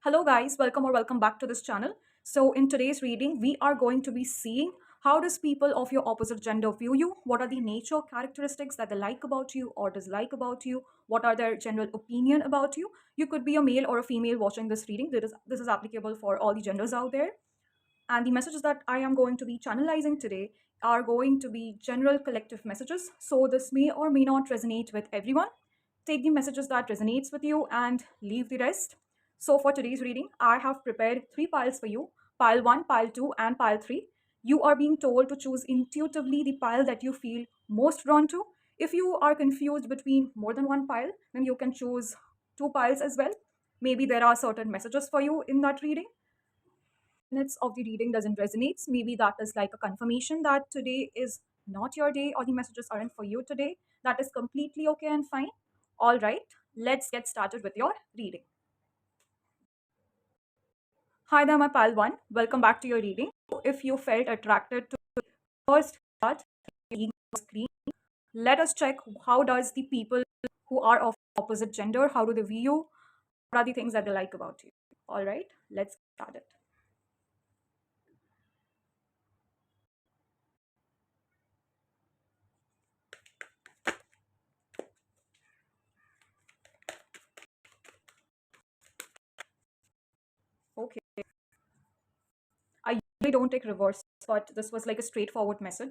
Hello guys, welcome or welcome back to this channel. So in today's reading, we are going to be seeing how does people of your opposite gender view you? What are the nature characteristics that they like about you or dislike about you? What are their general opinion about you? You could be a male or a female watching this reading. This is applicable for all the genders out there. And the messages that I am going to be channelizing today are going to be general collective messages. So this may or may not resonate with everyone. Take the messages that resonates with you and leave the rest. So for today's reading, I have prepared three piles for you: pile 1, pile 2, and pile 3. You are being told to choose intuitively the pile that you feel most drawn to. If you are confused between more than one pile, then you can choose two piles as well. Maybe there are certain messages for you in that reading. Minutes of the reading doesn't resonate, maybe that is like a confirmation that today is not your day or the messages aren't for you today. That is completely okay and fine. All right, let's get started with your reading. Hi there, my pal one. Welcome back to your reading. If you felt attracted to the first part screen, let us check how does the people who are of opposite gender, how do they view you? What are the things that they like about you? All right, let's start it. Okay. I usually don't take reverse, but this was like a straightforward message.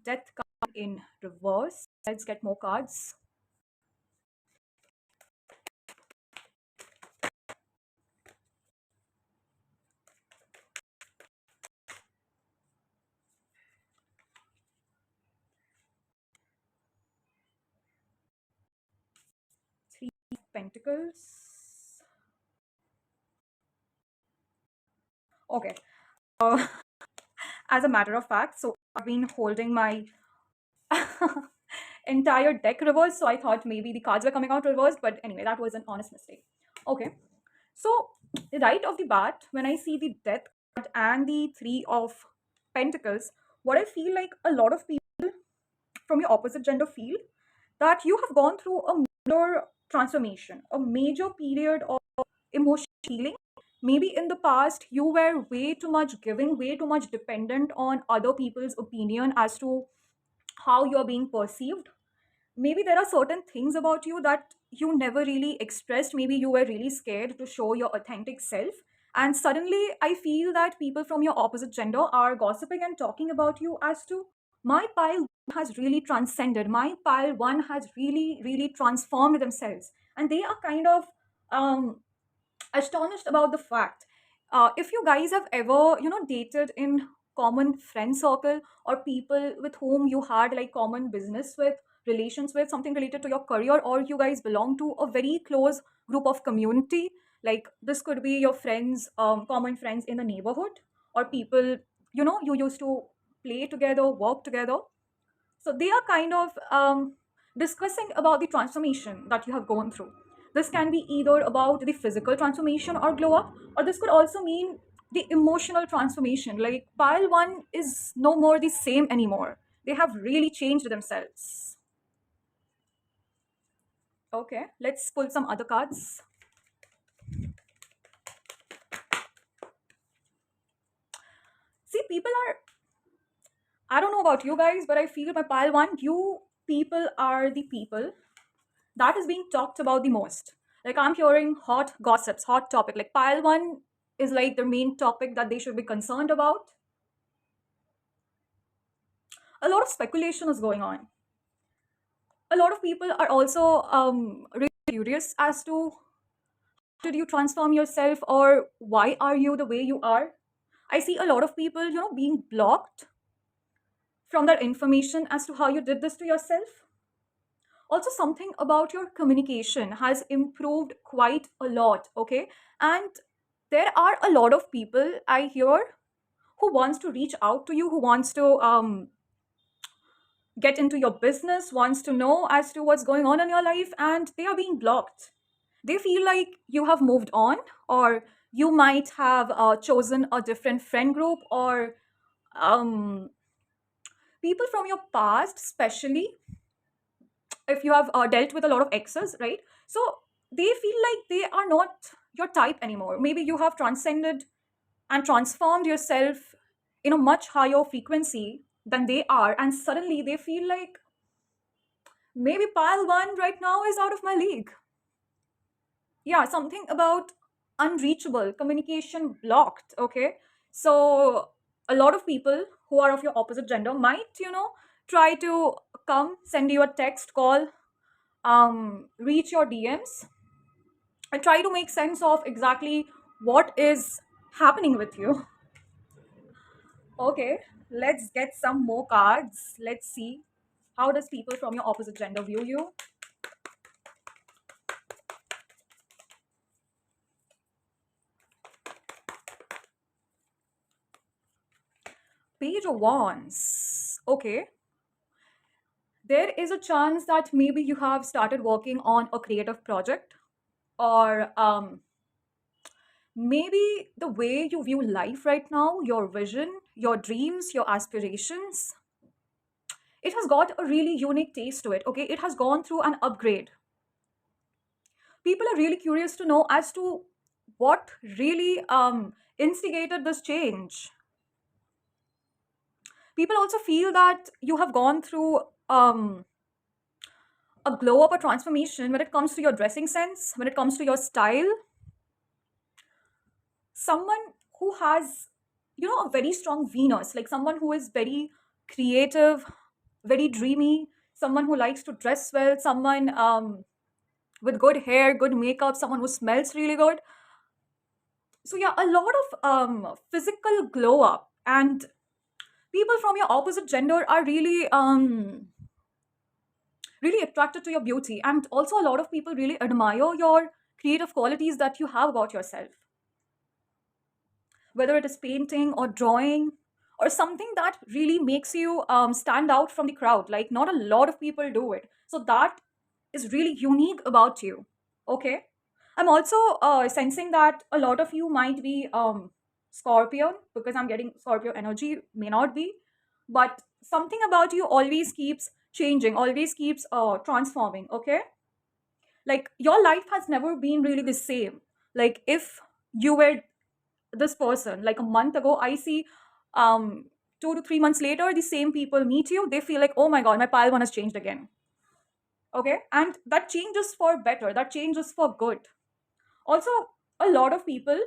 Death card in reverse. Let's get more cards. Three Pentacles. Okay. Uh, as a matter of fact, so I've been holding my entire deck reversed, so I thought maybe the cards were coming out reversed, but anyway, that was an honest mistake. Okay. So, right off the bat, when I see the Death card and the Three of Pentacles, what I feel like a lot of people from your opposite gender feel that you have gone through a major transformation, a major period of emotional healing. Maybe in the past, you were way too much giving, way too much dependent on other people's opinion as to how you're being perceived. Maybe there are certain things about you that you never really expressed. Maybe you were really scared to show your authentic self. And suddenly, I feel that people from your opposite gender are gossiping and talking about you as to my pile has really transcended. My pile one has really, really transformed themselves. And they are kind of um, astonished about the fact. If you guys have ever, dated in common friend circle or people with whom you had like common business with, relations with, something related to your career, or you guys belong to a very close group of community, like this could be your friends, common friends in the neighborhood, or people, you used to play together, work together. So they are kind of discussing about the transformation that you have gone through. This can be either about the physical transformation or glow up, or this could also mean the emotional transformation. Like pile one is no more the same anymore. They have really changed themselves. Okay, let's pull some other cards. See, people are, I don't know about you guys, but I feel my pile one, you people are the people that is being talked about the most. Like I'm hearing hot gossips, hot topic. Like pile one is like the main topic that they should be concerned about. A lot of speculation is going on. A lot of people are also really curious as to how did you transform yourself or why are you the way you are. I see a lot of people, being blocked from that information as to how you did this to yourself. Also, something about your communication has improved quite a lot. Okay, and there are a lot of people I hear who wants to reach out to you, who wants to get into your business, wants to know as to what's going on in your life, and they are being blocked. They feel like you have moved on, or you might have chosen a different friend group, or um, people from your past, especially if you have dealt with a lot of exes, right? So they feel like they are not your type anymore. Maybe you have transcended and transformed yourself in a much higher frequency than they are, and suddenly they feel like maybe pile one right now is out of my league. Yeah, something about unreachable, communication blocked. Okay, so a lot of people who are of your opposite gender might, try to come, send you a text, call, reach your DMs, and try to make sense of exactly what is happening with you. Okay, let's get some more cards. Let's see how does people from your opposite gender view you. Page of Wands. Okay, there is a chance that maybe you have started working on a creative project, or maybe the way you view life right now, your vision, your dreams, your aspirations, it has got a really unique taste to it. Okay, it has gone through an upgrade. People are really curious to know as to what really instigated this change. People also feel that you have gone through a glow up, a transformation when it comes to your dressing sense, when it comes to your style. Someone who has, a very strong Venus, like someone who is very creative, very dreamy, someone who likes to dress well, someone with good hair, good makeup, someone who smells really good. So yeah, a lot of physical glow up, and people from your opposite gender are really attracted to your beauty, and also a lot of people really admire your creative qualities that you have about yourself, whether it is painting or drawing or something that really makes you stand out from the crowd. Like, not a lot of people do it, so that is really unique about you. Okay, I'm also sensing that a lot of you might be Scorpion, because I'm getting Scorpio energy, may not be, but something about you always keeps changing, always keeps transforming. Okay, like your life has never been really the same. Like, if you were this person like a month ago, I see 2 to 3 months later, the same people meet you, they feel like, oh my god, my pile one has changed again. Okay, and that changes for better, that changes for good. Also, a lot of people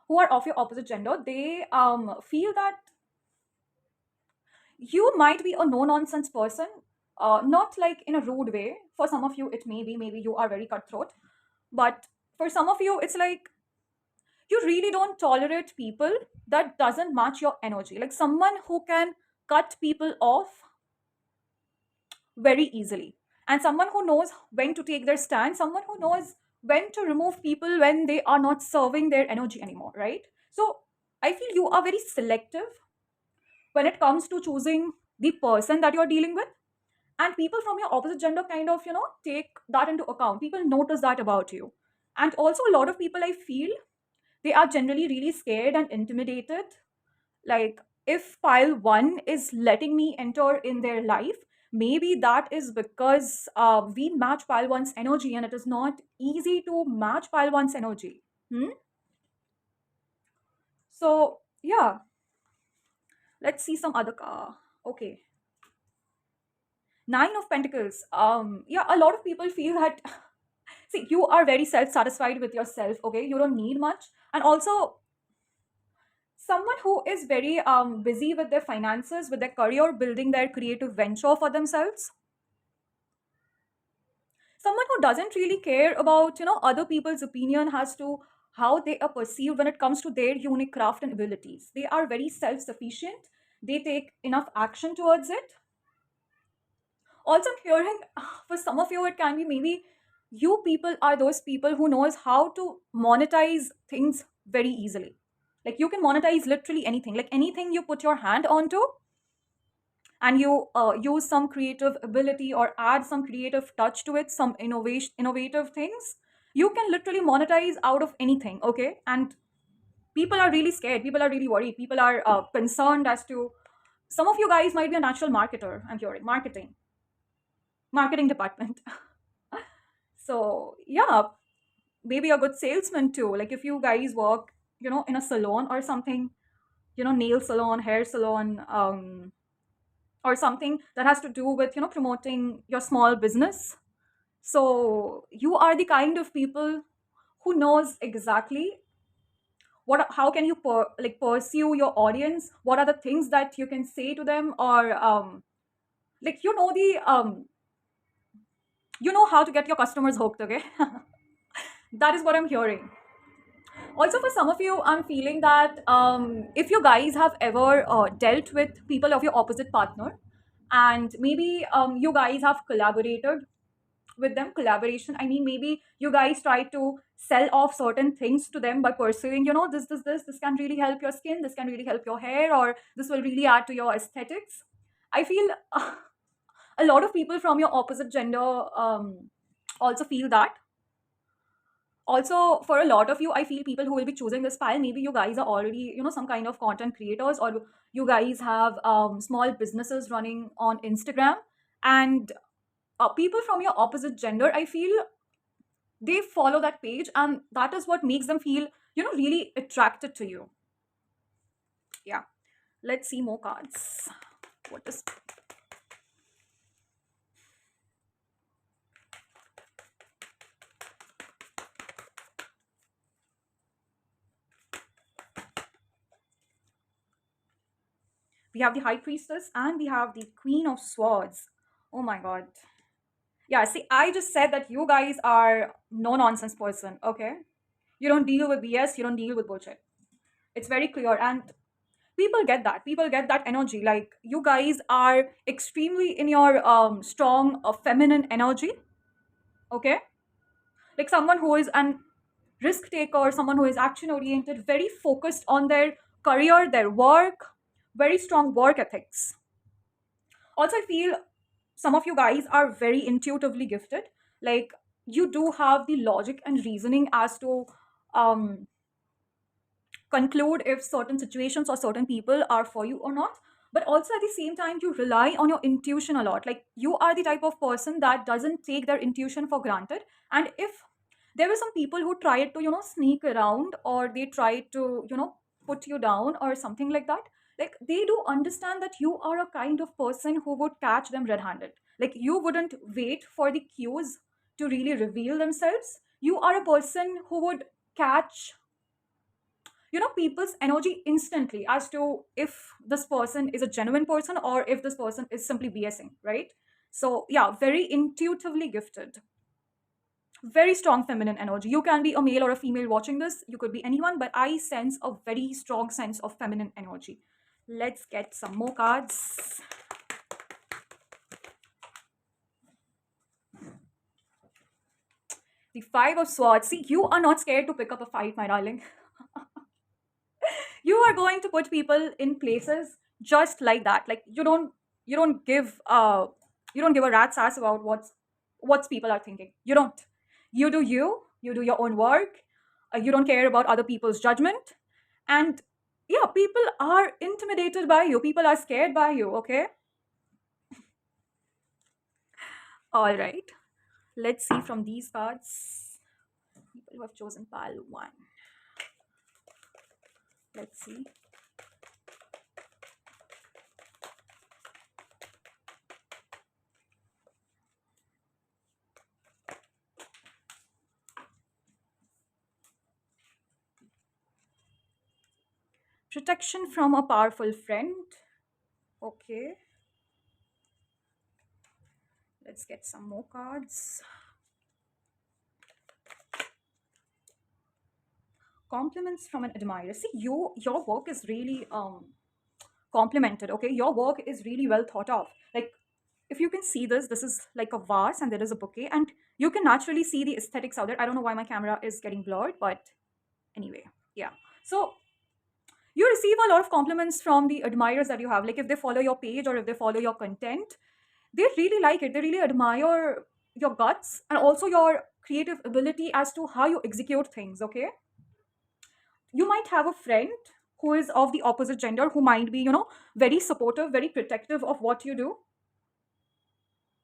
who are of your opposite gender, they feel that you might be a no nonsense person, not like in a rude way. For some of you it may be, maybe you are very cutthroat, but for some of you it's like you really don't tolerate people that doesn't match your energy, like someone who can cut people off very easily, and someone who knows when to take their stand, someone who knows when to remove people when they are not serving their energy anymore, right? So I feel you are very selective when it comes to choosing the person that you're dealing with, and people from your opposite gender kind of, take that into account. People notice that about you. And also, a lot of people, I feel, they are generally really scared and intimidated. Like, if pile one is letting me enter in their life, maybe that is because we match pile one's energy, and it is not easy to match pile one's energy. Hmm? So yeah, let's see some other car. Okay, Nine of Pentacles. Yeah, a lot of people feel that see, you are very self-satisfied with yourself. Okay, you don't need much. And also, someone who is very busy with their finances, with their career, building their creative venture for themselves. Someone who doesn't really care about, other people's opinion as to how they are perceived when it comes to their unique craft and abilities. They are very self-sufficient. They take enough action towards it. Also, I'm hearing for some of you it can be maybe you people are those people who knows how to monetize things very easily. Like, you can monetize literally anything, like anything you put your hand onto, and you use some creative ability or add some creative touch to it, some innovative things, you can literally monetize out of anything. Okay, and people are really scared, people are really worried, people are concerned as to, some of you guys might be a natural marketer. I'm hearing marketing department. So yeah, maybe a good salesman too. Like if you guys work, in a salon or something, nail salon, hair salon, or something that has to do with, promoting your small business. So you are the kind of people who knows exactly how can you like pursue your audience, what are the things that you can say to them, or like you know how to get your customers hooked, okay? That is what I'm hearing. Also, for some of you, I'm feeling that if you guys have ever dealt with people of your opposite partner, and maybe you guys have collaborated with them. Collaboration, I mean, maybe you guys try to sell off certain things to them by pursuing, this can really help your skin, this can really help your hair, or this will really add to your aesthetics. I feel a lot of people from your opposite gender also feel that. Also, for a lot of you, I feel people who will be choosing this file, maybe you guys are already, some kind of content creators, or you guys have small businesses running on Instagram. And people from your opposite gender, I feel they follow that page, and that is what makes them feel, really attracted to you. Yeah, let's see more cards. What is We have the High Priestess and we have the Queen of Swords. Oh my god. Yeah, see, I just said that you guys are no nonsense person, okay? You don't deal with BS, you don't deal with bullshit. It's very clear, and people get that. People get that energy. Like you guys are extremely in your strong feminine energy, okay? Like someone who is an risk taker, someone who is action oriented, very focused on their career, their work, very strong work ethics. Also, I feel some of you guys are very intuitively gifted. Like you do have the logic and reasoning as to um, conclude if certain situations or certain people are for you or not. But also at the same time, you rely on your intuition a lot. Like you are the type of person that doesn't take their intuition for granted. And if there were some people who tried to, sneak around, or they tried to, put you down or something like that, like they do understand that you are a kind of person who would catch them red handed. Like you wouldn't wait for the cues to really reveal themselves. You are a person who would catch, people's energy instantly as to if this person is a genuine person or if this person is simply BSing, right? So yeah, very intuitively gifted, very strong feminine energy. You can be a male or a female watching this, you could be anyone, but I sense a very strong sense of feminine energy. Let's get some more cards. The Five of Swords. See, you are not scared to pick up a fight, my darling. You are going to put people in places just like that. Like you don't give a rat's ass about what's people are thinking. You don't. You do your own work. You don't care about other people's judgment. And yeah, people are intimidated by you, people are scared by you, okay? All right, let's see from these cards. People who have chosen pile 1. Let's see. Protection from a powerful friend. Okay, let's get some more cards. Compliments from an admirer. See, your work is really complimented, okay? Your work is really well thought of. Like if you can see this is like a vase and there is a bouquet, and you can naturally see the aesthetics out there. I don't know why my camera is getting blurred, but anyway, yeah. So you receive a lot of compliments from the admirers that you have. Like if they follow your page or if they follow your content, they really like it. They really admire your guts and also your creative ability as to how you execute things, okay? You might have a friend who is of the opposite gender, who might be, very supportive, very protective of what you do,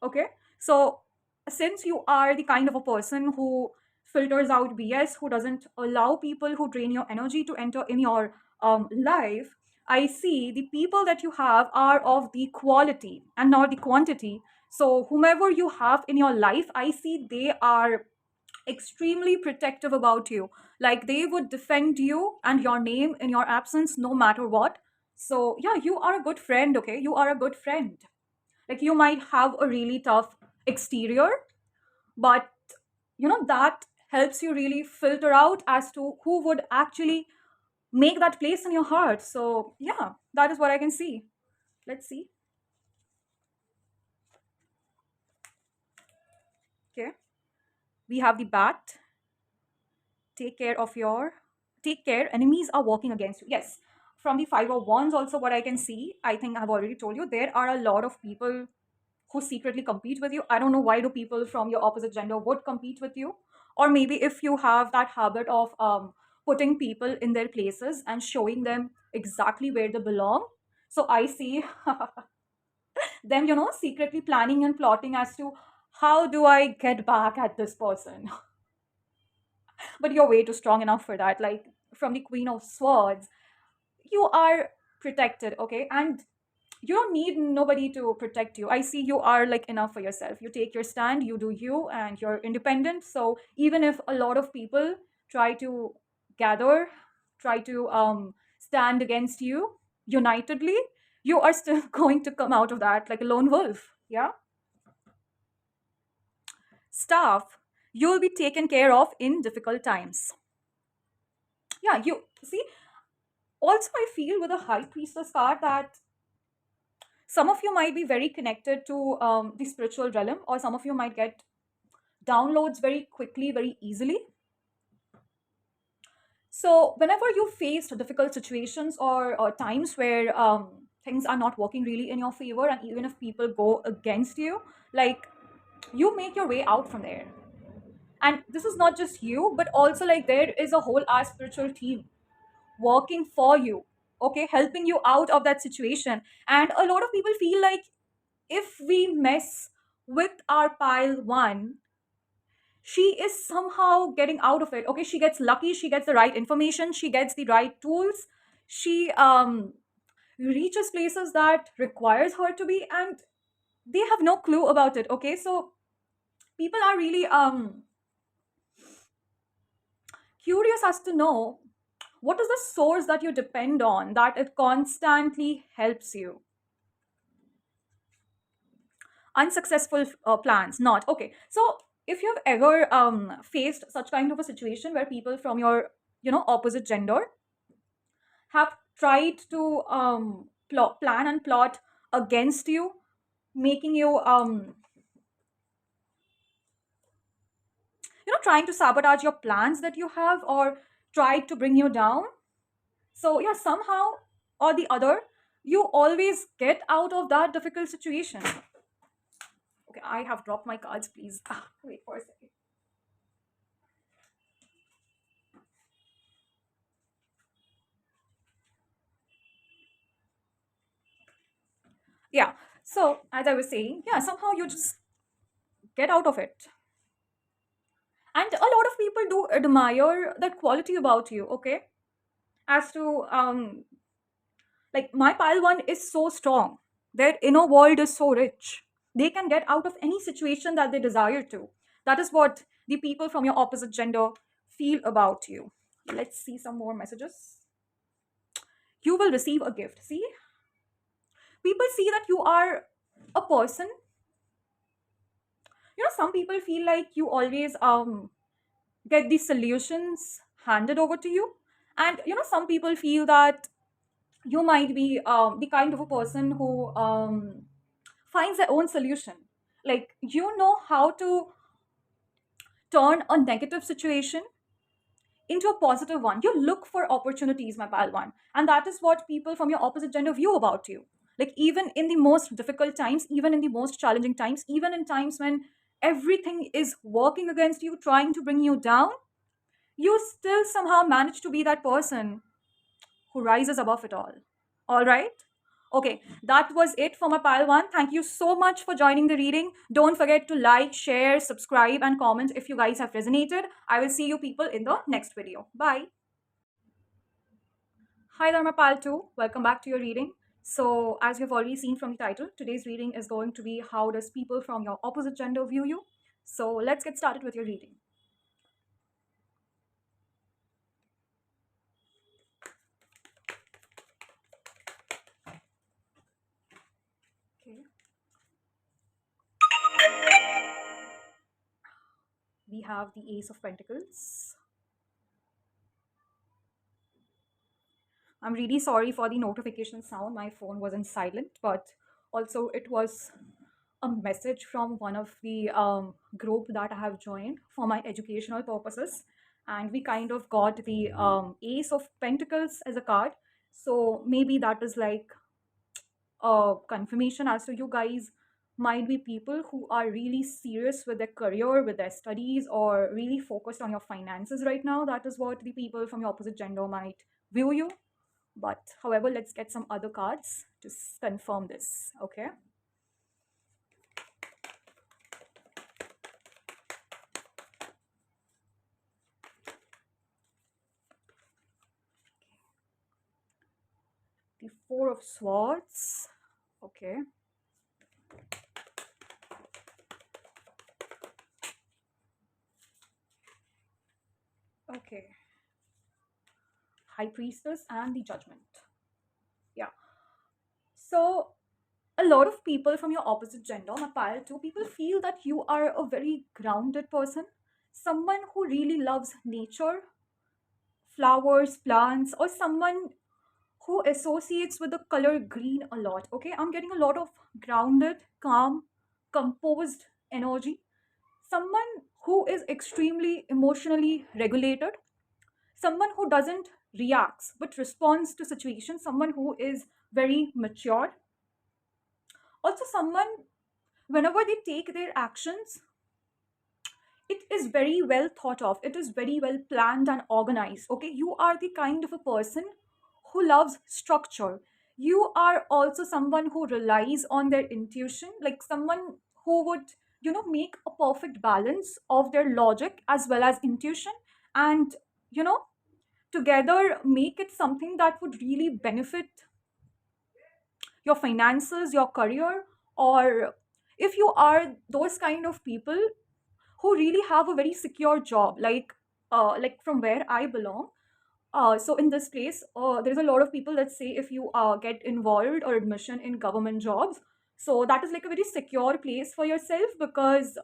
okay? So since you are the kind of a person who filters out BS, who doesn't allow people who drain your energy to enter in your life, I see the people that you have are of the quality and not the quantity. So, whomever you have in your life, I see they are extremely protective about you. Like they would defend you and your name in your absence no matter what. So, yeah, you are a good friend, okay? You are a good friend. Like you might have a really tough exterior, but that helps you really filter out as to who would actually make that place in your heart. So, yeah, that is what I can see. Let's see. Okay. We have the bat. Take care of your take care, enemies are walking against you. Yes, from the five of wands also, what I can see, I think I've already told you, there are a lot of people who secretly compete with you. I don't know why do people from your opposite gender would compete with you. Or maybe if you have that habit of putting people in their places and showing them exactly where they belong. So I see them, secretly planning and plotting as to how do I get back at this person. But you're way too strong enough for that. Like from the Queen of Swords, you are protected, okay? And you don't need nobody to protect you. I see you are like enough for yourself. You take your stand, you do you, and you're independent. So even if a lot of people try to gather, try to stand against you unitedly, you are still going to come out of that like a lone wolf. Yeah. Staff, you'll be taken care of in difficult times. Yeah, you see, also I feel with a high priestess card that some of you might be very connected to the spiritual realm, or some of you might get downloads very quickly, very easily. So whenever you face difficult situations or times where things are not working really in your favor, and even if people go against you, like you make your way out from there. And this is not just you, but also like there is a whole our spiritual team working for you, okay, helping you out of that situation. And a lot of people feel like if we mess with our pile one, she is somehow getting out of it. Okay, she gets lucky, she gets the right information, she gets the right tools, she reaches places that requires her to be, and they have no clue about it. Okay, so people are really curious as to know what is the source that you depend on that it constantly helps you. Unsuccessful plans, not okay. So if you've ever faced such kind of a situation where people from your opposite gender have tried to plan and plot against you, making you trying to sabotage your plans that you have, or tried to bring you down. So yeah, somehow or the other, you always get out of that difficult situation. Okay, I have dropped my cards, please. Wait for a second. Yeah, so as I was saying, yeah, somehow you just get out of it. And a lot of people do admire that quality about you, okay? As to like my pile one is so strong, their inner world is so rich, they can get out of any situation that they desire to. That is what the people from your opposite gender feel about you. Let's see some more messages. You will receive a gift. See, people see that you are a person. Some people feel like you always get the solutions handed over to you. And some people feel that you might be the kind of a person who finds their own solution. Like you know how to turn a negative situation into a positive one. You look for opportunities, my pal one. And that is what people from your opposite gender view about you. Like even in the most difficult times, even in the most challenging times, even in times when everything is working against you, trying to bring you down, you still somehow manage to be that person who rises above it all. All right? Okay, that was it for my pile one. Thank you so much for joining the reading. Don't forget to like, share, subscribe, and comment if you guys have resonated. I will see you people in the next video. Bye. Hi there, my pal 2. Welcome back to your reading. So, as you've already seen from the title, today's reading is going to be how does people from your opposite gender view you? So, let's get started with your reading. Okay. We have the Ace of Pentacles. I'm really sorry for the notification sound. My phone was in silent, but also it was a message from one of the group that I have joined for my educational purposes, and we kind of got the Ace of Pentacles as a card. So maybe that is like a confirmation as to you guys might be people who are really serious with their career, with their studies, or really focused on your finances right now. That is what the people from your opposite gender might view you. But however, let's get some other cards to confirm this. Okay. The Four of Swords. Okay. Okay. High Priestess and the Judgment. Yeah. So a lot of people from your opposite gender, my pile too, people feel that you are a very grounded person, someone who really loves nature, flowers, plants, or someone who associates with the color green a lot. Okay, I'm getting a lot of grounded, calm, composed energy. Someone who is extremely emotionally regulated, someone who doesn't reacts but responds to situations, someone who is very mature. Also, someone, whenever they take their actions, it is very well thought of, it is very well planned and organized. Okay, you are the kind of a person who loves structure. You are also someone who relies on their intuition, like someone who would, make a perfect balance of their logic as well as intuition, and you know together make it something that would really benefit your finances, your career. Or if you are those kind of people who really have a very secure job, like from where I belong. So in this place, there's a lot of people that say if you get involved or admission in government jobs, so that is like a very secure place for yourself, because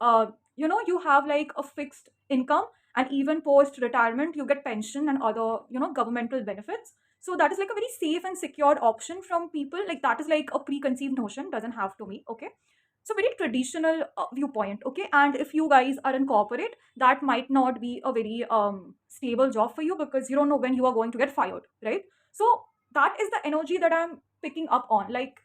you have like a fixed income, and even post retirement you get pension and other governmental benefits. So that is like a very safe and secured option from people, like that is like a preconceived notion, doesn't have to be. Okay, so very traditional viewpoint. Okay, and if you guys are in corporate, that might not be a very stable job for you, because you don't know when you are going to get fired, right? So that is the energy that I'm picking up on, like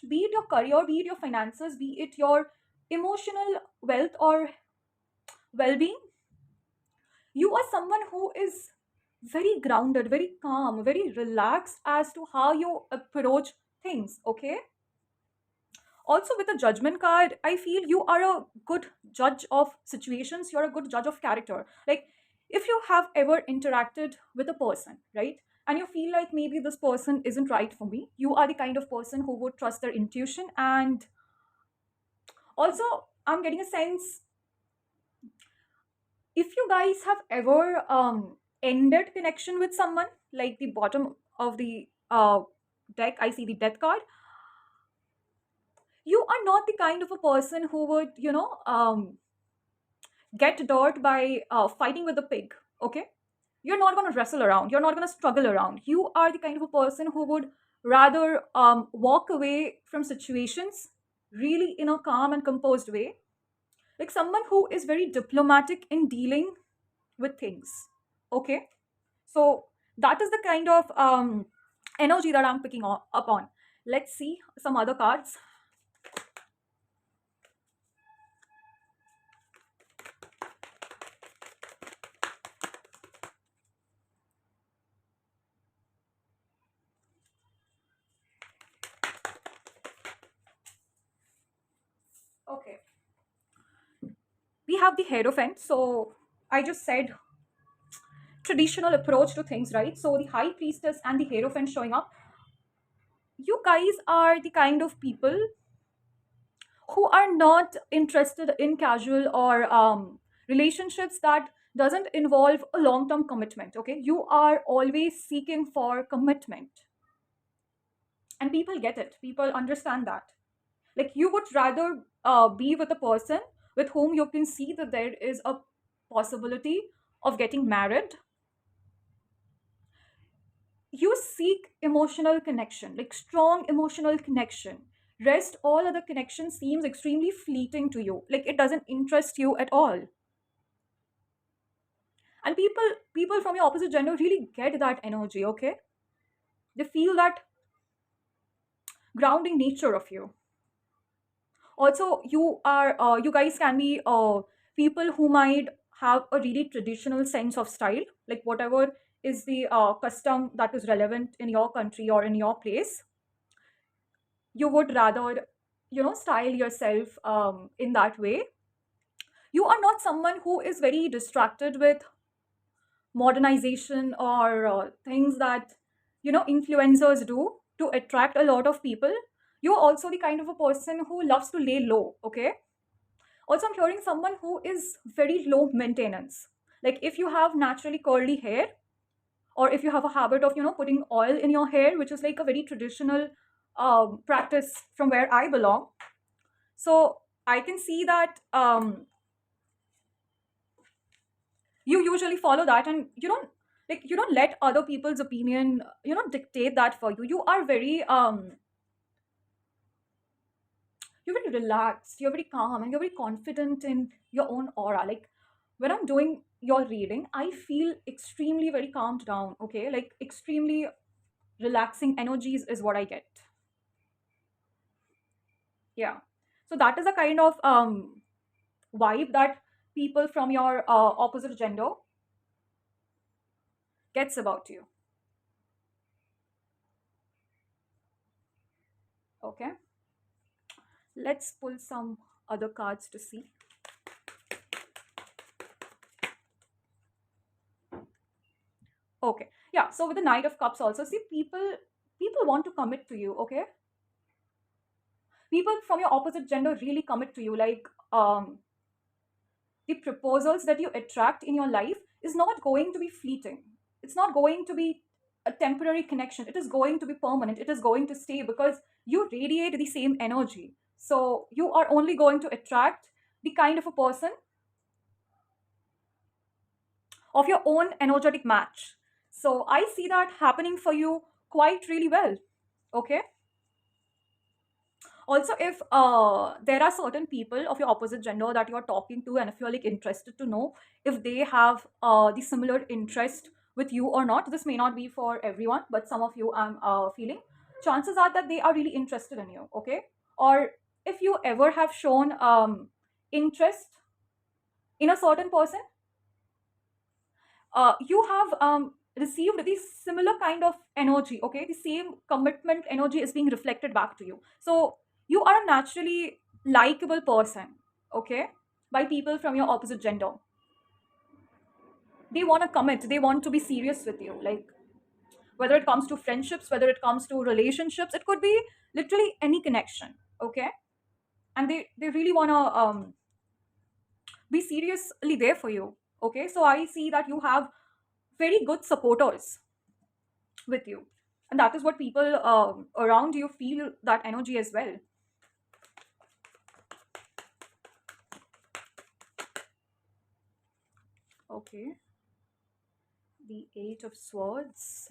be it your career, be it your finances, be it your emotional wealth or well-being, you are someone who is very grounded, very calm, very relaxed as to how you approach things. Okay, also with the Judgment card, I feel you are a good judge of situations, you're a good judge of character. Like if you have ever interacted with a person, right, and you feel like maybe this person isn't right for me, you are the kind of person who would trust their intuition. And also, I'm getting a sense, if you guys have ever ended connection with someone, like the bottom of the deck, I see the Death card. You are not the kind of a person who would get dirt by fighting with a pig. Okay, you're not going to wrestle around, you're not going to struggle around. You are the kind of a person who would rather walk away from situations really in a calm and composed way, like someone who is very diplomatic in dealing with things. Okay, so that is the kind of energy that I'm picking up on. Let's see some other cards. have the Hierophant. So I just said traditional approach to things, right? So the High Priestess and the Hierophant showing up. You guys are the kind of people who are not interested in casual or relationships that doesn't involve a long-term commitment. Okay, you are always seeking for commitment, and people get it. People understand that. Like you would rather be with a person with whom you can see that there is a possibility of getting married. You seek emotional connection, like strong emotional connection. Rest all other connection seems extremely fleeting to you, like it doesn't interest you at all. And people from your opposite gender really get that energy. Okay, they feel that grounding nature of you. Also, you guys can be people who might have a really traditional sense of style, like whatever is the custom that is relevant in your country or in your place. You would rather, style yourself in that way. You are not someone who is very distracted with modernization or things that influencers do to attract a lot of people. You're also the kind of a person who loves to lay low. Okay, also I'm hearing someone who is very low maintenance. Like if you have naturally curly hair, or if you have a habit of putting oil in your hair, which is like a very traditional practice from where I belong. So I can see that you usually follow that, and you don't let other people's opinion dictate that for you. You're very relaxed, you're very calm, and you're very confident in your own aura. Like when I'm doing your reading, I feel extremely very calmed down. Okay, like extremely relaxing energies is what I get. Yeah, so that is a kind of vibe that people from your opposite gender gets about you. Okay, let's pull some other cards to see. Okay, yeah, so with the Knight of Cups also, see, people want to commit to you. Okay, people from your opposite gender really commit to you. Like the proposals that you attract in your life is not going to be fleeting. It's not going to be a temporary connection. It is going to be permanent. It is going to stay because you radiate the same energy. So you are only going to attract the kind of a person of your own energetic match. So I see that happening for you quite really well. Okay, also if there are certain people of your opposite gender that you're talking to, and if you're like interested to know if they have the similar interest with you or not, this may not be for everyone, but some of you I'm feeling, chances are that they are really interested in you. Okay, or if you ever have shown interest in a certain person, you have received the similar kind of energy. Okay, the same commitment energy is being reflected back to you. So you are a naturally likable person. Okay, by people from your opposite gender. They want to commit, they want to be serious with you. Like whether it comes to friendships, whether it comes to relationships, it could be literally any connection. Okay, and they really want to be seriously there for you. Okay, so I see that you have very good supporters with you, and that is what people around you feel that energy as well. Okay, the Eight of Swords.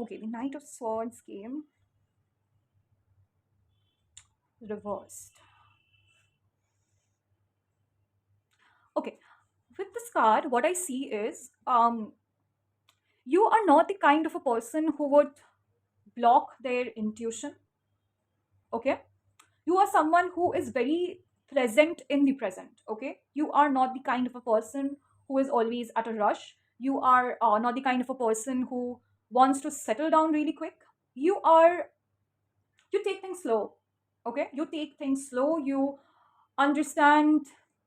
Okay, the Knight of Swords came reversed. Okay, with this card what I see is you are not the kind of a person who would block their intuition. Okay, You are someone who is very present in the present. Okay, you are not the kind of a person who is always at a rush. You are not the kind of a person who wants to settle down really quick. You are, you take things slow. Okay, you take things slow. You understand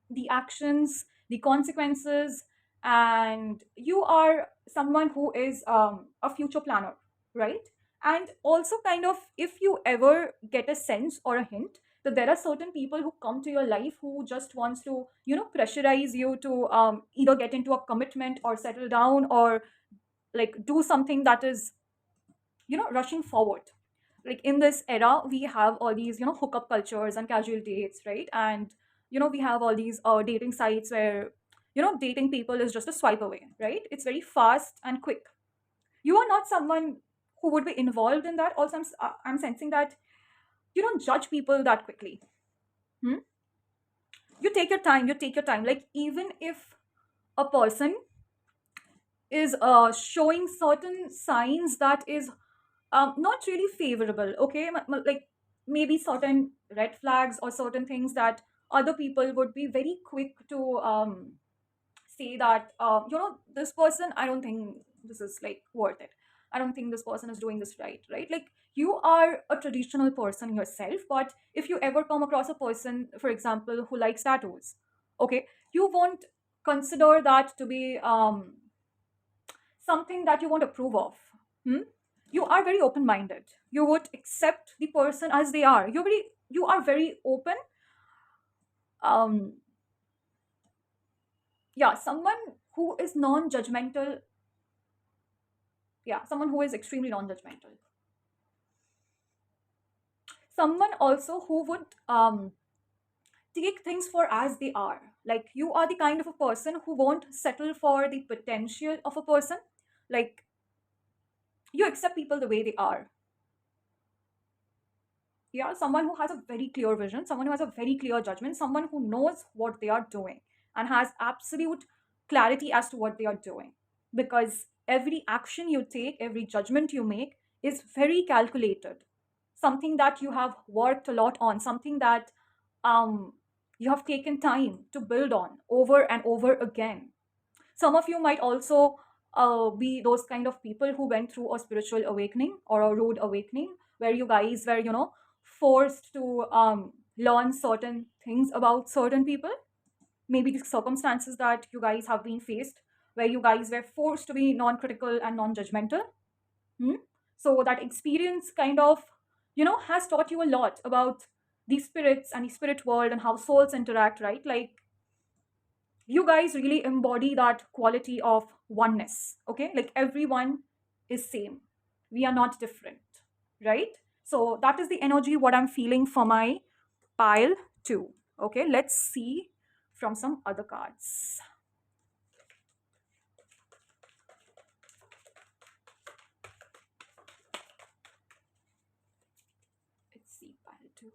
the actions, the consequences, and you are someone who is a future planner, right? And also, kind of, if you ever get a sense or a hint that there are certain people who come to your life who just wants to, pressurize you to either get into a commitment or settle down or like do something that is, rushing forward. Like in this era we have all these, hookup cultures and casual dates, right? And we have all these dating sites where, dating people is just a swipe away, right? It's very fast and quick. You are not someone who would be involved in that. Also, I'm sensing that you don't judge people that quickly. Hmm? You take your time, like even if a person is showing certain signs that is not really favorable, okay? Like maybe certain red flags or certain things that other people would be very quick to say that, this person, I don't think this is like worth it. I don't think this person is doing this right, right? Like you are a traditional person yourself, but if you ever come across a person, for example, who likes tattoos, okay, you won't consider that to be something that you won't approve of. Hmm? You are very open minded. You would accept the person as they are. You are very open. um yeah, someone who is non judgmental. Yeah, someone who is extremely non judgmental. Someone also who would take things for as they are. Like you are the kind of a person who won't settle for the potential of a person. Like you accept people the way they are. Yeah, someone who has a very clear vision, someone who has a very clear judgment, someone who knows what they are doing and has absolute clarity as to what they are doing. Because every action you take, every judgment you make is very calculated, something that you have worked a lot on, something that um, you have taken time to build on over and over again. Some of you might also be those kind of people who went through a spiritual awakening or a rude awakening, where you guys were, forced to learn certain things about certain people. Maybe the circumstances that you guys have been faced, where you guys were forced to be non-critical and non-judgmental. Hmm? So that experience kind of, has taught you a lot about the spirits and the spirit world and how souls interact, right? Like you guys really embody that quality of oneness. Okay, like everyone is same, we are not different, right? So that is the energy what I'm feeling for my pile 2. Okay, let's see from some other cards. Let's see, pile 2.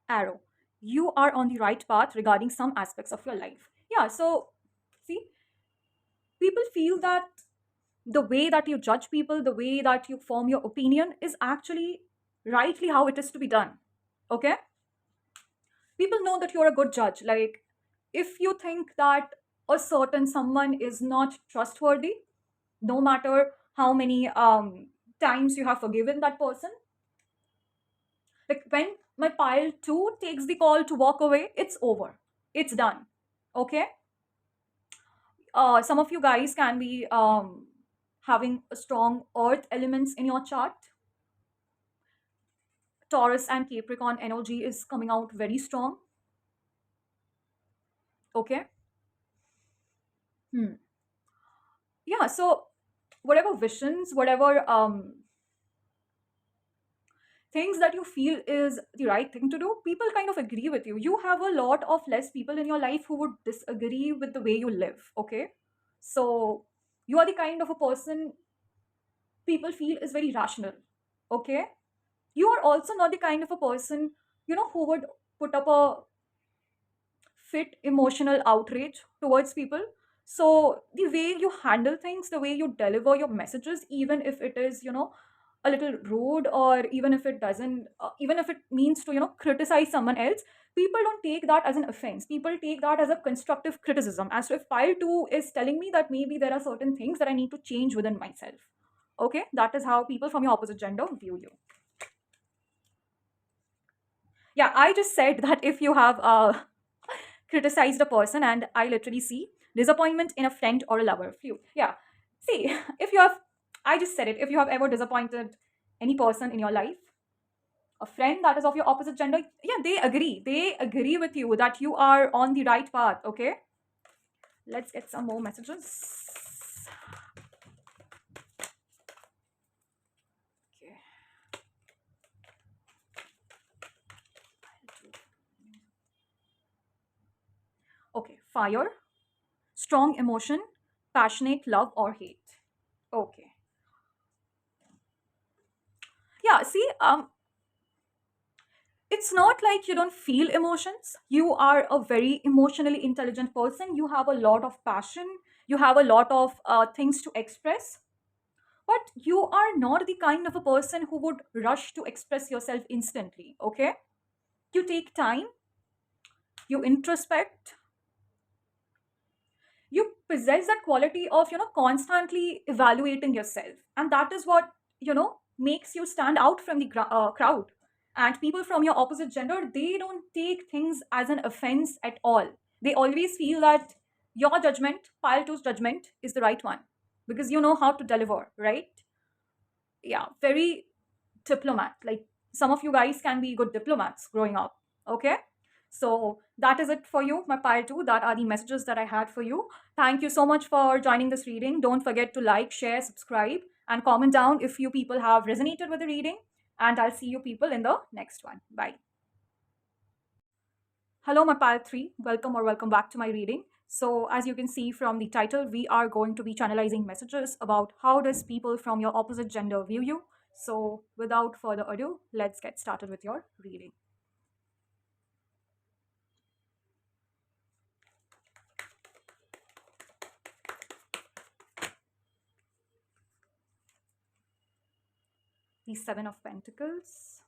Arrow. You are on the right path regarding some aspects of your life. Yeah, so see, people feel that the way that you judge people, the way that you form your opinion is actually rightly how it is to be done. Okay? People know that you're a good judge. Like, if you think that a certain someone is not trustworthy, no matter how many times you have forgiven that person, like when my pile 2 takes the call to walk away, it's over. It's done. Okay? Some of you guys can be having a strong earth elements in your chart. Taurus and Capricorn energy is coming out very strong. Okay. Hmm. Yeah. So whatever visions, whatever things that you feel is the right thing to do, people kind of agree with you. You have a lot of less people in your life who would disagree with the way you live. Okay. So you are the kind of a person people feel is very rational. Okay. You are also not the kind of a person, who would put up a fit emotional outrage towards people. So the way you handle things, the way you deliver your messages, even if it is, a little rude, or even if it doesn't, even if it means to, criticize someone else, people don't take that as an offense. People take that as a constructive criticism. As if pile 2 is telling me that maybe there are certain things that I need to change within myself. Okay, that is how people from your opposite gender view you. Yeah, I just said that if you have criticized a person, and I literally see disappointment in a friend or a lover. Few. Yeah. See, if you have, I just said it, if you have ever disappointed any person in your life, a friend that is of your opposite gender, yeah, they agree. They agree with you that you are on the right path. Okay. Let's get some more messages. Okay. Okay. Fire, strong emotion, passionate love or hate. Okay. Yeah, see, it's not like you don't feel emotions. You are a very emotionally intelligent person. You have a lot of passion. You have a lot of things to express. But you are not the kind of a person who would rush to express yourself instantly, okay? You take time, you introspect, you possess that quality of, constantly evaluating yourself. And that is what, makes you stand out from the crowd. And people from your opposite gender, they don't take things as an offense at all. They always feel that your judgment, pile two's judgment, is the right one, because you know how to deliver, right? Yeah, very diplomat. Like, some of you guys can be good diplomats growing up. Okay. So that is it for you, my pile two. That are the messages that I had for you. Thank you so much for joining this reading. Don't forget to like, share, subscribe, and comment down if you people have resonated with the reading. And I'll see you people in the next one. Bye. Hello, my pile 3. Welcome or welcome back to my reading. So, as you can see from the title, we are going to be channelizing messages about how does people from your opposite gender view you. So, without further ado, let's get started with your reading. The Seven of Pentacles,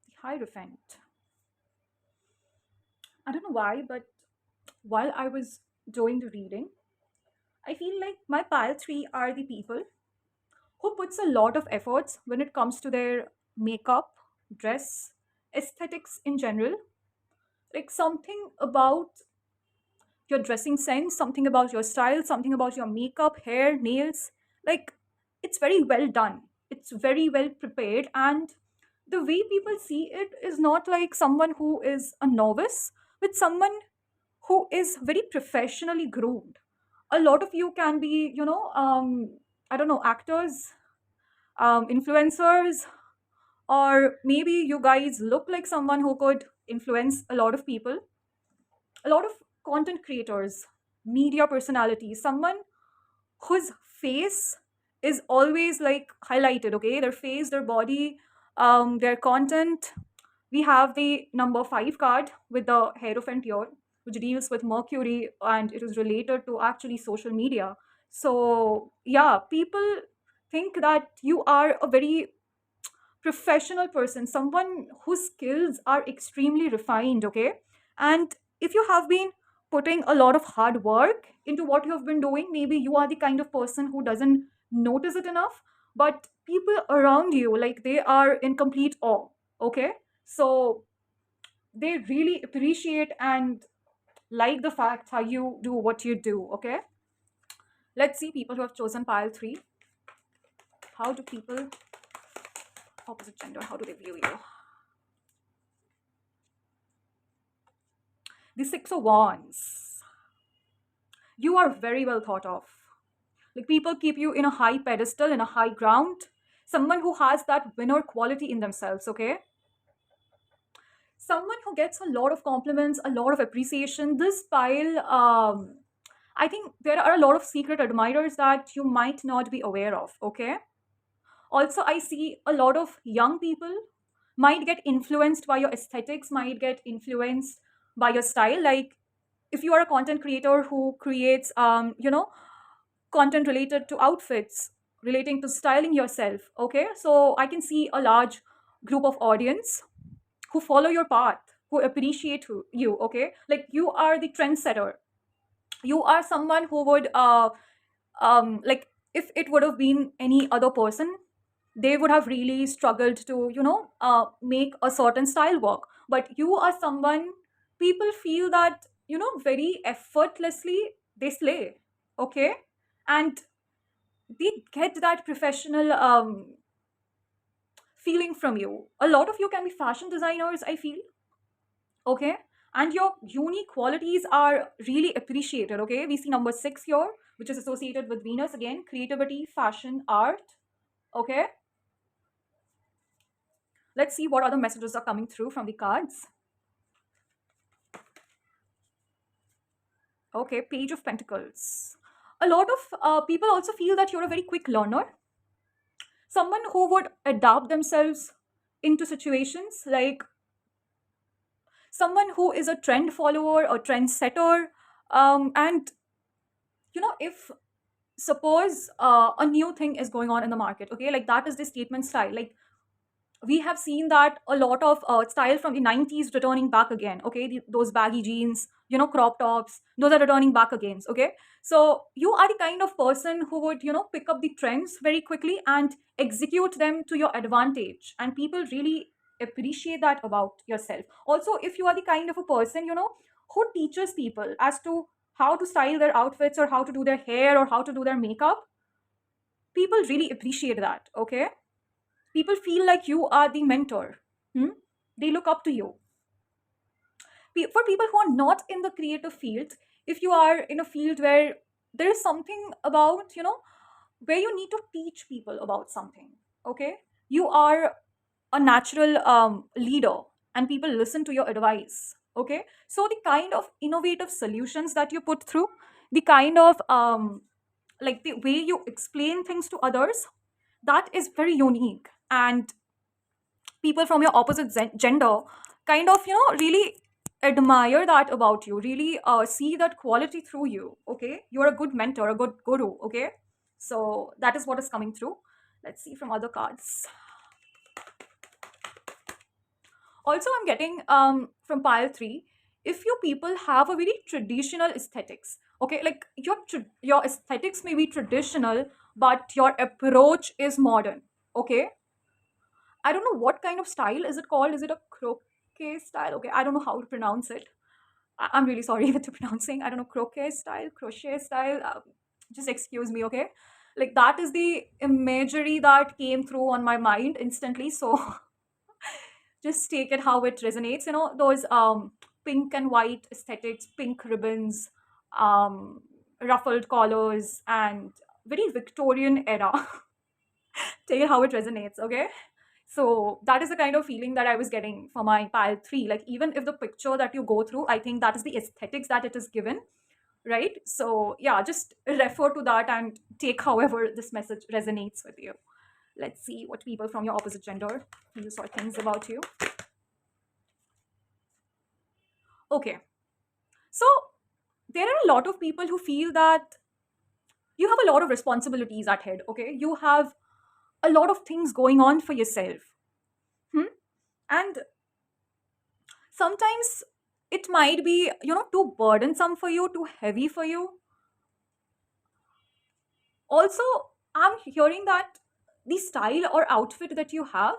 the Hierophant. I don't know why, but while I was doing the reading, I feel like my pile 3 are the people who puts a lot of efforts when it comes to their makeup, dress, aesthetics in general. Like, something about your dressing sense, something about your style, something about your makeup, hair, nails. Like, it's very well done. It's very well prepared. And the way people see it is not like someone who is a novice, but someone who is very professionally groomed. A lot of you can be, I don't know, actors, influencers, or maybe you guys look like someone who could influence a lot of people, a lot of content creators, media personalities, someone whose face is always like highlighted, okay? Their face, their body, their content. We have the number 5 card with the Hierophant here, which deals with Mercury, and it is related to actually social media. So, yeah, people think that you are a very professional person, someone whose skills are extremely refined, okay? And if you have been putting a lot of hard work into what you have been doing, maybe you are the kind of person who doesn't notice it enough, but people around you, like, they are in complete awe, okay? So they really appreciate and like the fact how you do what you do, okay? Let's see people who have chosen pile 3. How do people opposite gender, how do they view you? The Six of Wands. You are very well thought of. Like, people keep you in a high pedestal, in a high ground. Someone who has that winner quality in themselves, okay? someone who gets a lot of compliments, a lot of appreciation. This style, I think there are a lot of secret admirers that you might not be aware of. Okay. Also, I see a lot of young people might get influenced by your aesthetics, might get influenced by your style. Like if you are a content creator who creates, content related to outfits, relating to styling yourself. Okay. So I can see a large group of audience who follow your path, who appreciate you. Okay. Like you are the trendsetter. You are someone who would, like if it would have been any other person, they would have really struggled to, make a certain style work. But you are someone, people feel that, very effortlessly they slay. Okay. And they get that professional feeling from you. A lot of you can be fashion designers, I feel. Okay. And your unique qualities are really appreciated. Okay. We see number 6 here, which is associated with Venus again, creativity, fashion, art. Okay. Let's see what other messages are coming through from the cards. Okay, Page of Pentacles. A lot of people also feel that you're a very quick learner, someone who would adapt themselves into situations, like someone who is a trend follower or trend setter. And if suppose a new thing is going on in the market, okay, like that is the statement style. Like we have seen that a lot of style from the 90s returning back again. Okay, those baggy jeans, crop tops, those are returning back again. Okay, so you are the kind of person who would, pick up the trends very quickly and execute them to your advantage, and people really appreciate that about yourself. Also, if you are the kind of a person, who teaches people as to how to style their outfits or how to do their hair or how to do their makeup, people really appreciate that. Okay, people feel like you are the mentor. Hmm? They look up to you. For people who are not in the creative field, if you are in a field where there is something about, where you need to teach people about something, okay, you are a natural leader, and people listen to your advice. Okay, so the kind of innovative solutions that you put through, the kind of like the way you explain things to others, that is very unique. And people from your opposite gender kind of, really admire that about you, really see that quality through you. Okay, you're a good mentor, a good guru. Okay, so that is what is coming through. Let's see from other cards. Also, I'm getting from pile 3, if you people have a very traditional aesthetics. Okay, like your aesthetics may be traditional, but your approach is modern. Okay, I don't know what kind of style is it called. Is it a croquet style? Okay, I don't know how to pronounce it. I'm really sorry with the pronouncing. I don't know, croquet style, crochet style. Just excuse me, okay? Like that is the imagery that came through on my mind instantly. So just take it how it resonates. Those pink and white aesthetics, pink ribbons, ruffled collars, and very Victorian era. Take it how it resonates, okay? So that is the kind of feeling that I was getting for my pile 3. Like even if the picture that you go through, I think that is the aesthetics that it is given, right? So yeah, just refer to that and take however this message resonates with you. Let's see what people from your opposite gender feel or things about you. Okay, so there are a lot of people who feel that you have a lot of responsibilities at head. Okay, you have a lot of things going on for yourself. Hmm? And sometimes it might be, too burdensome for you, too heavy for you. Also, I'm hearing that the style or outfit that you have,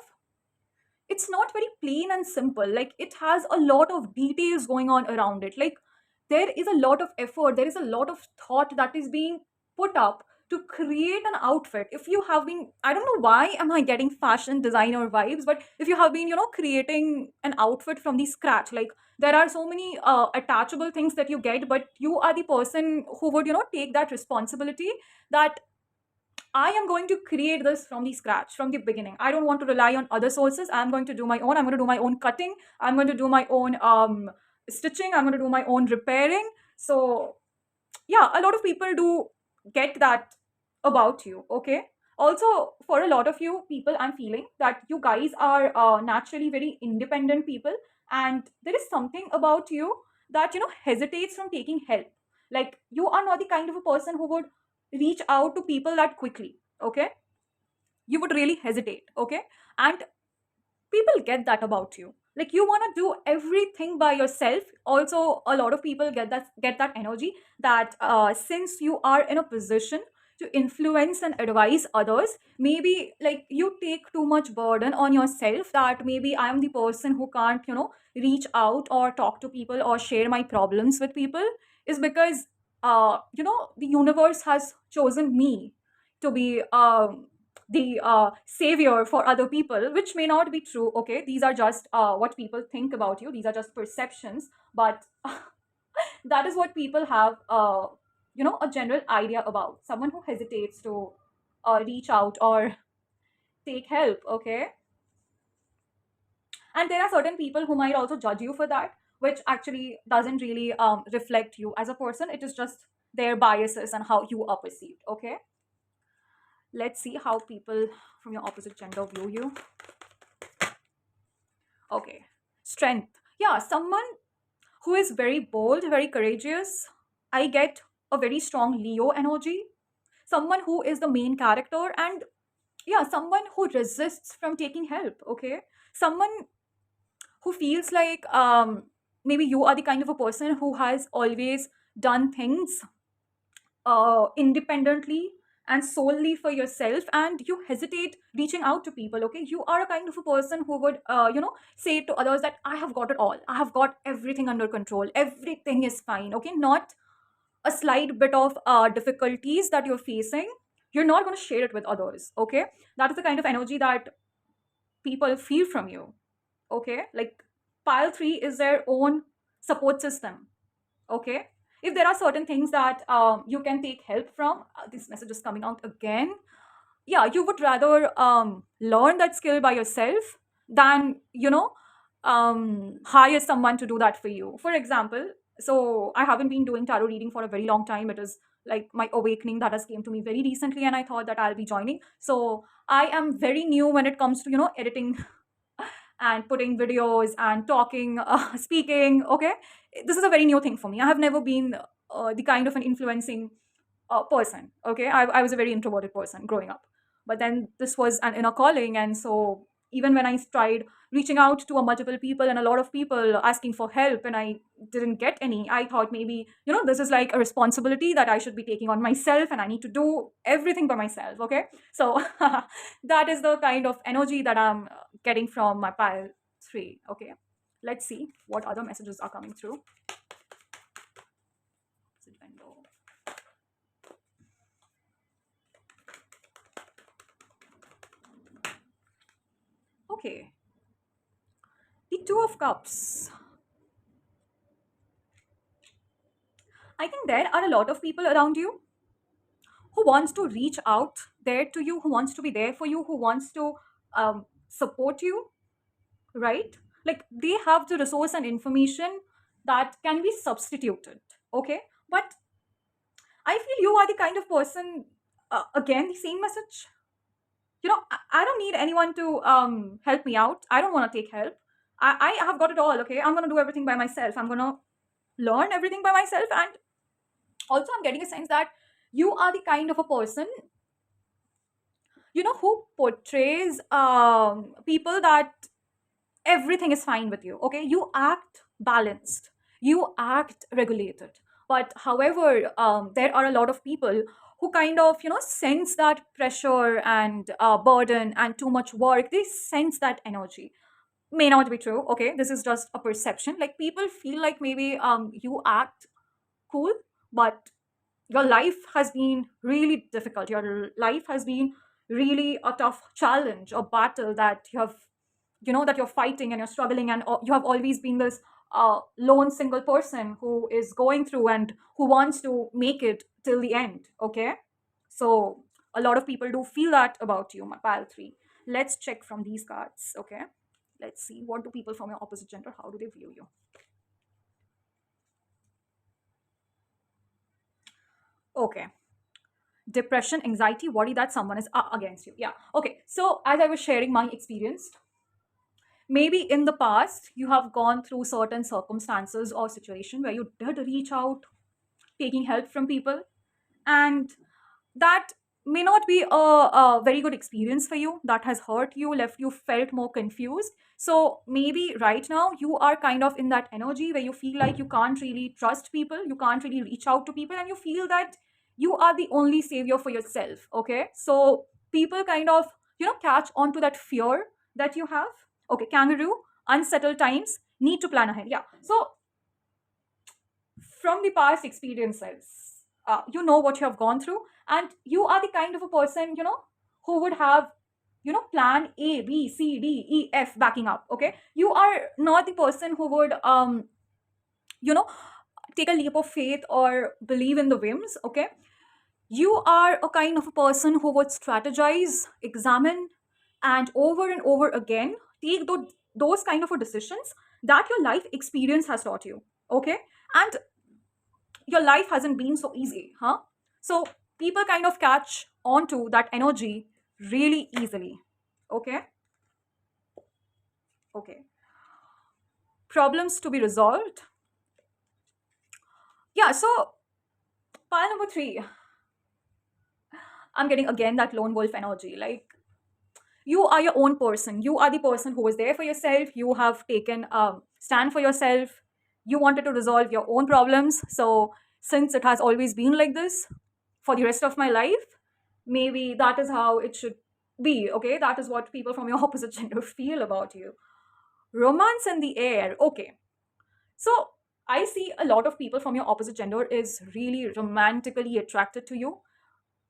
it's not very plain and simple. Like it has a lot of details going on around it. Like there is a lot of effort, there is a lot of thought that is being put up to create an outfit. If you have been, I don't know why am I getting fashion designer vibes, but if you have been, creating an outfit from the scratch, like there are so many attachable things that you get, but you are the person who would, take that responsibility, that I am going to create this from the scratch, from the beginning. I don't want to rely on other sources. I'm going to do my own. I'm going to do my own cutting. I'm going to do my own stitching. I'm going to do my own repairing. So yeah, a lot of people do get that about you. Okay. Also, for a lot of you people, I'm feeling that you guys are naturally very independent people, and there is something about you that hesitates from taking help. Like, you are not the kind of a person who would reach out to people that quickly. Okay, you would really hesitate. Okay, and people get that about you. Like, you want to do everything by yourself. Also, a lot of people get that energy that since you are in a position to influence and advise others, maybe like you take too much burden on yourself, that maybe I am the person who can't reach out or talk to people or share my problems with people, is because the universe has chosen me to be the savior for other people, which may not be true. Okay, these are just what people think about you. These are just perceptions, but that is what people have a general idea about someone who hesitates to reach out or take help. Okay, and there are certain people who might also judge you for that, which actually doesn't really reflect you as a person. It is just their biases and how you are perceived. Okay, let's see how people from your opposite gender view you. Okay. Strength. Yeah, someone who is very bold, very courageous. I get a very strong Leo energy. Someone who is the main character, and yeah, someone who resists from taking help. Okay. Someone who feels like maybe you are the kind of a person who has always done things independently and solely for yourself, and you hesitate reaching out to people. Okay, you are a kind of a person who would say to others that I have got it all, I have got everything under control, everything is fine. Okay, not a slight bit of difficulties that you're facing, you're not going to share it with others. Okay, that is the kind of energy that people feel from you. Okay, like pile 3 is their own support system. Okay, if there are certain things that you can take help from, this message is coming out again. Yeah, you would rather learn that skill by yourself than hire someone to do that for you. For example, so I haven't been doing tarot reading for a very long time. It is like my awakening that has came to me very recently, and I thought that I'll be joining. So I am very new when it comes to editing and putting videos and talking, speaking. Okay, this is a very new thing for me. I have never been the kind of an influencing person. Okay, I was a very introverted person growing up, but then this was an inner calling, and so even when I tried reaching out to a multiple people and a lot of people asking for help, and I didn't get any, I thought maybe this is like a responsibility that I should be taking on myself, and I need to do everything by myself. Okay, so that is the kind of energy that I'm getting from my pile 3. Okay, let's see what other messages are coming through. Okay, the 2 of Cups. I think there are a lot of people around you who wants to reach out there to you, who wants to be there for you, who wants to support you, right? Like, they have the resource and information that can be substituted. Okay, but I feel you are the kind of person, again, the same message. I don't need anyone to help me out. I don't want to take help. I have got it all. Okay, I'm going to do everything by myself. I'm going to learn everything by myself. And also, I'm getting a sense that you are the kind of a person who portrays people that everything is fine with you. Okay, you act balanced, you act regulated, but however, there are a lot of people who kind of sense that pressure and burden and too much work. They sense that energy. May not be true. Okay, this is just a perception. Like, people feel like maybe you act cool, but your life has been really difficult. Your life has been really a tough challenge, a battle that you have, that you're fighting and you're struggling, and you have always been this lone single person who is going through and who wants to make it till the end. Okay, so A lot of people do feel that about you, my pile 3. Let's check from these cards, okay? Let's see, what do people from your opposite gender, how do they view you? Okay. Depression, anxiety, worry that someone is against you. Yeah. Okay. So, as I was sharing my experience, maybe in the past you have gone through certain circumstances or situation where you did reach out taking help from people, and that may not be a very good experience for you. That has hurt you, left you felt more confused. So maybe right now you are kind of in that energy where you feel like you can't really trust people, you can't really reach out to people, and you feel that you are the only savior for yourself. Okay, so people kind of catch on to that fear that you have. Okay, kangaroo, unsettled times, need to plan ahead. Yeah, so from the past experiences, you know what you have gone through, and you are the kind of a person who would have plan A, B, C, D, E, F backing up. Okay, you are not the person who would you know take a leap of faith or believe in the whims. Okay, you are a kind of a person who would strategize, examine, and over again take those kind of a decisions that your life experience has taught you. Okay, and your life hasn't been so easy, huh? So people kind of catch onto that energy really easily. Okay, okay. Problems to be resolved. Yeah, so pile number 3, I'm getting again that lone wolf energy. Like, you are your own person. You are the person who was there for yourself. You have taken a stand for yourself. You wanted to resolve your own problems. So since it has always been like this for the rest of my life, maybe that is how it should be. Okay, that is what people from your opposite gender feel about you. Romance in the air. Okay, so I see a lot of people from your opposite gender is really romantically attracted to you.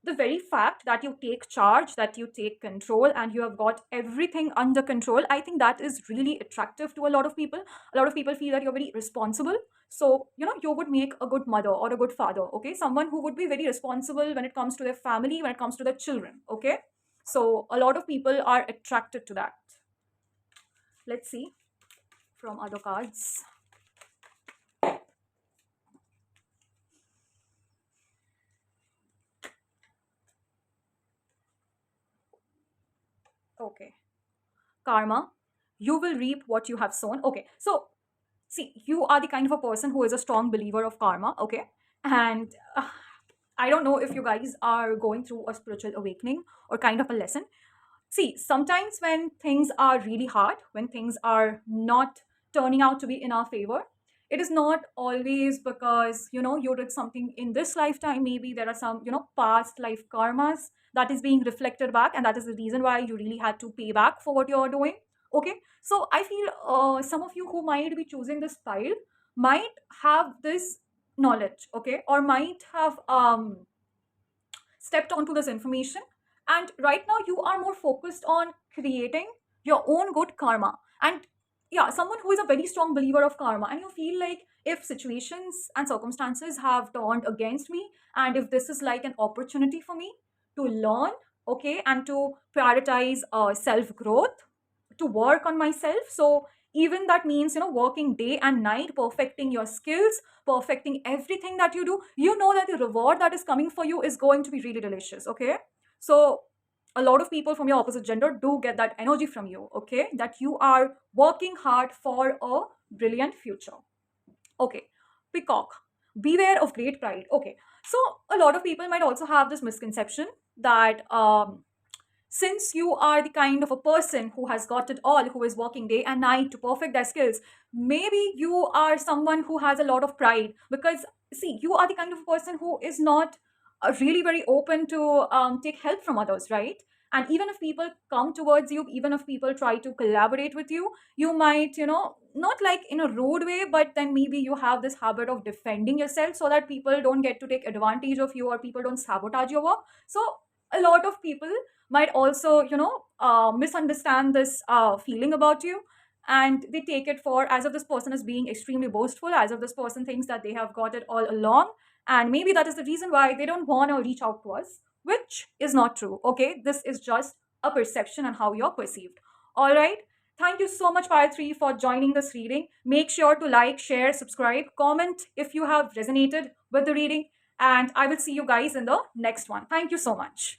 The very fact that you take charge, that you take control, and you have got everything under control, I think that is really attractive to a lot of people. A lot of people feel that you're very responsible. So, you would make a good mother or a good father, okay? Someone who would be very responsible when it comes to their family, when it comes to their children, okay? So, a lot of people are attracted to that. Let's see from other cards. Okay. Karma, you will reap what you have sown. Okay. So, see, you are the kind of a person who is a strong believer of karma. Okay. And I don't know if you guys are going through a spiritual awakening or kind of a lesson. See, sometimes when things are really hard, when things are not turning out to be in our favor, it is not always because, you did something in this lifetime. Maybe there are some, past life karmas that is being reflected back, and that is the reason why you really had to pay back for what you're doing. Okay. So I feel some of you who might be choosing this style might have this knowledge, okay, or might have stepped onto this information, and right now you are more focused on creating your own good karma. And yeah, someone who is a very strong believer of karma, and you feel like if situations and circumstances have turned against me, and if this is like an opportunity for me to learn, okay, and to prioritize self growth, to work on myself. So even that means working day and night, perfecting your skills, perfecting everything that you do, you know that the reward that is coming for you is going to be really delicious. Okay, so a lot of people from your opposite gender do get that energy from you. Okay, that you are working hard for a brilliant future. Okay, peacock, beware of great pride. Okay, so a lot of people might also have this misconception that since you are the kind of a person who has got it all, who is working day and night to perfect their skills, maybe you are someone who has a lot of pride, because see, you are the kind of person who is not really very open to take help from others, right? And even if people come towards you, even if people try to collaborate with you, you might, not like in a rude way, but then maybe you have this habit of defending yourself so that people don't get to take advantage of you or people don't sabotage your work. So a lot of people might also misunderstand this feeling about you, and they take it for as if this person is being extremely boastful, as if this person thinks that they have got it all along, and maybe that is the reason why they don't want to reach out to us. which is not true. Okay, this is just a perception and how you're perceived. All right. Thank you so much, Pile 3, for joining this reading. Make sure to like, share, subscribe, comment if you have resonated with the reading, and I will see you guys in the next one. Thank you so much.